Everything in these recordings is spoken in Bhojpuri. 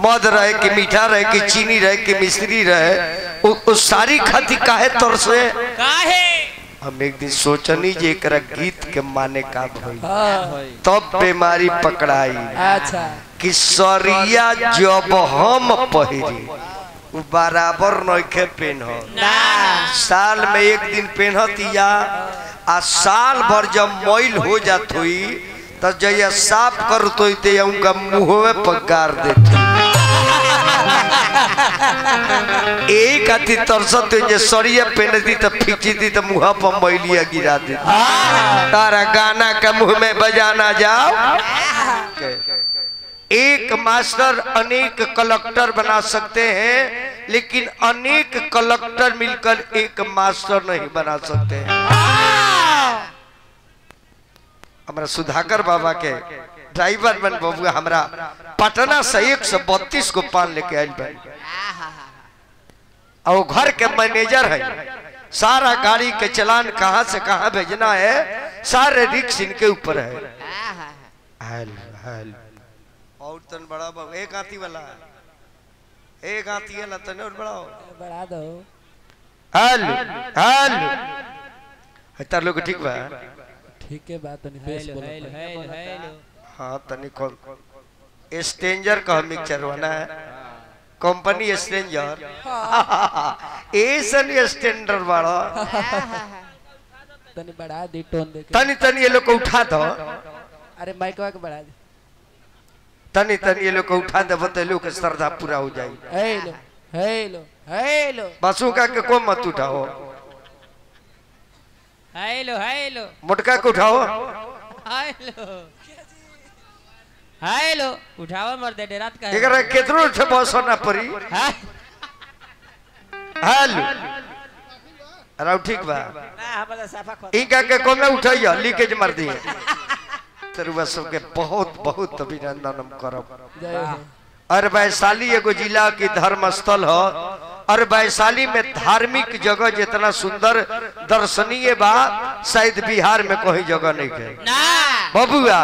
मध रहे कि मीठा रहे कि चीनी रहे कि मिश्री रहे उस सारी खाती काहे तौर से काहे हम एक दिन सोचनी जे एकरा गीत के माने का भई तब बीमारी पकड़ाई। अच्छा कि सरिया जब हम पहिरी बराबर नइखे पेनह साल में एक दिन पेनहतिया आ साल भर जब मैल हो जात हुई तो जया साफ करते उनका मुँह पर गार देते एक खातिर तरसत जे सरिया पहनती तो फींचती तो मुँह पर मैलिया गिरा देती। तारा गाना का मुँह में बजाना जाओ। एक मास्टर अनेक कलेक्टर बना सकते हैं लेकिन अनेक कलेक्टर मिलकर एक मास्टर नहीं बना सकते हैं। हमारा सुधाकर बाबा के ड्राइवर बन बबुआ हमरा पटना से 132 को पान लेके आयल बन और घर के मैनेजर है। सारा गाड़ी के चलान कहाँ से कहाँ भेजना है सारे रिक्स इनके ऊपर है। हेल हेल और तन बड़ा बाबू एक आती वाला एक आती है तन और बड़ा बढ़ा दो। हेल हेल तार लोग ठीक बा ठीक है बात नहीं बेस बोलो। हाँ तनी कौन स्ट्रेंजर का मिक्सचर बना है कंपनी स्ट्रेंजर ऐसन स्टैंडर्ड वाला तनी बढ़ा दी टोन दे तनी तनी ये लोग को उठा दो। अरे माइकवा के बढ़ा दे तनी तनी ये लोग को उठा दे बते लोग के श्रद्धा पूरा हो जाएगी। हेलो हेलो हेलो बासुका के को मत उठाओ हेलो हेलो मोटका को उठाओ हेलो हेलो उठावा मर दे रात का एकरा केतरो से बसो ना परी। हेलो अरे ठीक बा ना हमरा साफा खो इनका के को में उठाइयो लीकेज मार दिए तरुआ सब के बहुत बहुत अभिनंदन हम करब। जय हो। और वैशाली एगो जिला की धर्म स्थल हो और वैशाली में धार्मिक जगह जितना सुंदर दर्शनीय बा शायद बिहार में कोई जगह नहीं है ना बबुआ।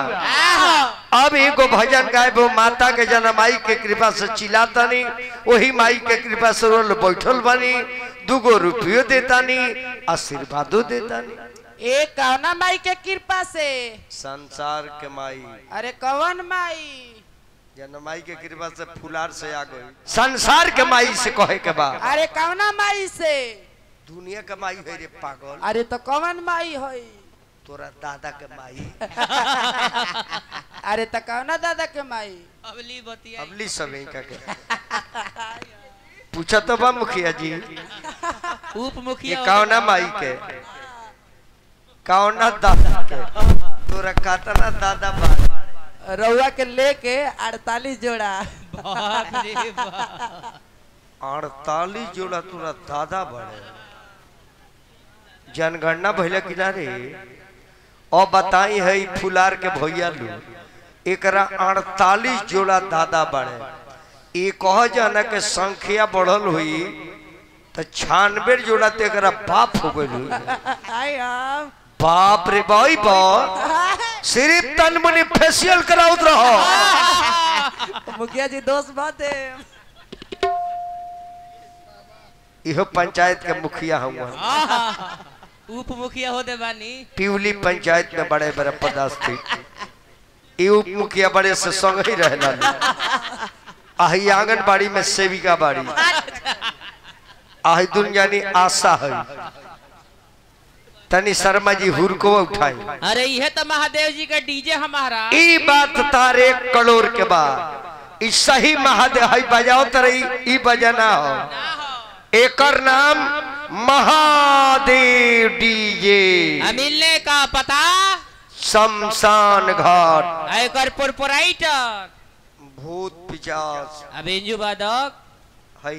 अब एगो भजन गाय वो माता के जन्म माई के कृपा से चिल्लाता नहीं वही माई के कृपा से रोल बैठल बनी 2 रुपये देता नहीं आशीर्वादो देता नहीं। एक कौना माई के कृपा से संसार के माई अरे कौन माई जनमाई के कृपा से फुलार से आ गई संसार के माई से कहे के बाद अरे कौना माई से दुनिया के माई है रे पागल। अरे तो कौन माई है तोरा दादा के माई अरे तो कौना दादा के माई अबली बतिया अबली सब का के पूछा तो बा मुखिया जी उप मुखिया ये कौना माई के कौना दादा के तोरा कातना दादा बा रउआ के लेके 48 जोड़ा बाप रे बाप 48 जोड़ा तोरा दादा बड़े जनगणना भइले किनारे और बताई है फुलार के भैया लू एकरा 48 जोड़ा दादा बड़े ये कह जाना के संख्या बढ़ल हुई तो 96 जोड़ा तो एकरा बाप हो गई बाप रे भाई बाप सिर्फ तन मनी फेशियल कराउत रहो। मुखिया जी दोस्त बात है इहो पंचायत के मुखिया हुआ उप मुखिया होते बानी पिवली पंचायत में बड़े बड़े पदाधिकारी ये उप मुखिया बड़े से संग ही रहना आही आंगनबाड़ी में सेविका बाड़ी आही दुनियानी आशा है तनी शर्मा जी हुरको उठाई। अरे यह तो महादेव जी का डीजे हमारा ई बात तार 1 करोड़ के बाद इस सही महादेव है बजाओ तरही ई बजाना हो एकर नाम महादेव डीजे मिलने का पता शमशान घाट एकर प्रोपराइटर भूत पिचास अबिंजू बादक है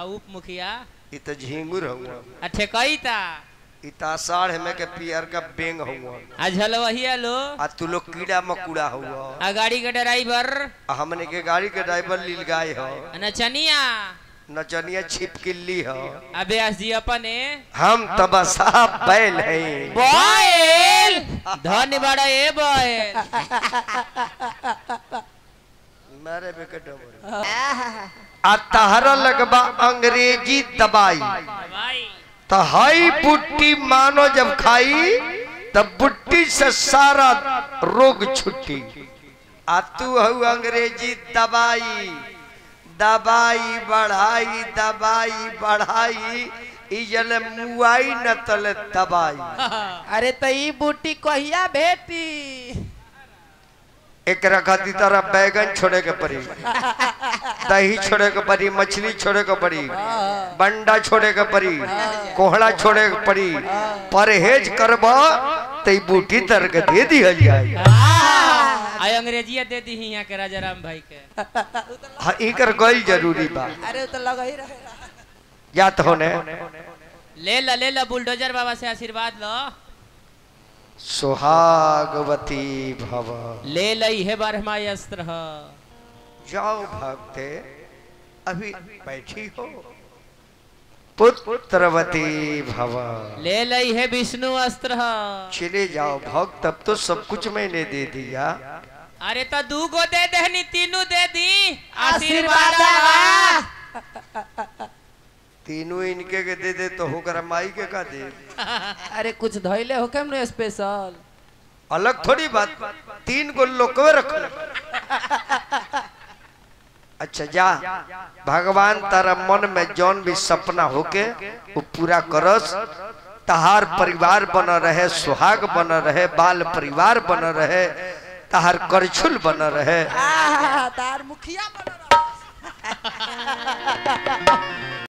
उप मुखिया इ त झिंगुर हुआ ठेकईता इता साढ़ में के पियर का बेंग हुआ झलवहिया लो आ तू लोग कीड़ा मकुड़ा हुआ गाड़ी के ड्राइवर हमने के गाड़ी के ड्राइवर लील गाय हो नचनिया नचनिया छिपकिल्ली हो अभ्यास जी अपने हम तबसा बैल हैं बैल धन्य बड़ा ए बैल मारे बेकट आ तहरा लगबा अंग्रेजी दवाई तो हाई बुट्टी मानो जब खाई तब बुट्टी से सारा रोग छुट्टी। आ तू हऊ अंग्रेजी दवाई दवाई बढ़ाई इजल मुआई न तले दवाई। अरे तो ई बूटी कहिया भेटी एक रखती तरह बैगन छोड़े के पड़ी, दही छोड़े के पड़ी, मछली छोड़े के पड़ी, बंडा छोड़े के पड़ी, कोहड़ा छोड़े के पड़ी। परहेज करबा तो बूटी तर के दे दी जाए। आई अंग्रेजिया दे दी यहाँ के राजा राम भाई के। हाँ इकर गई जरूरी बा। अरे तो लगा ही रहे या तो होने ले ला बुलडोजर बाबा से आशीर्वाद लो। सुहागवती भव ले लई है बारहमा अस्त्र। जाओ भक्ते अभी बैठी हो। पुत्रवती भव ले लई है विष्णु अस्त्र। चले जाओ भक्त, तब तो सब कुछ मैंने दे दिया। अरे तो 2 गो दे देहनी, 3 दे दी आशीर्वाद। तीनों इनके के दे दे तो होकर माई के का दे। अरे कुछ धैले हो कम रे स्पेशल अलग थोड़ी बात, 3 गो लोकवे रख। अच्छा जा, भगवान तारा मन में जौन भी सपना होके वो पूरा करस। तहार परिवार बना रहे, सुहाग बना रहे, बाल परिवार बना रहे, तहार करछुल बना रहे, तार मुखिया बना रहा।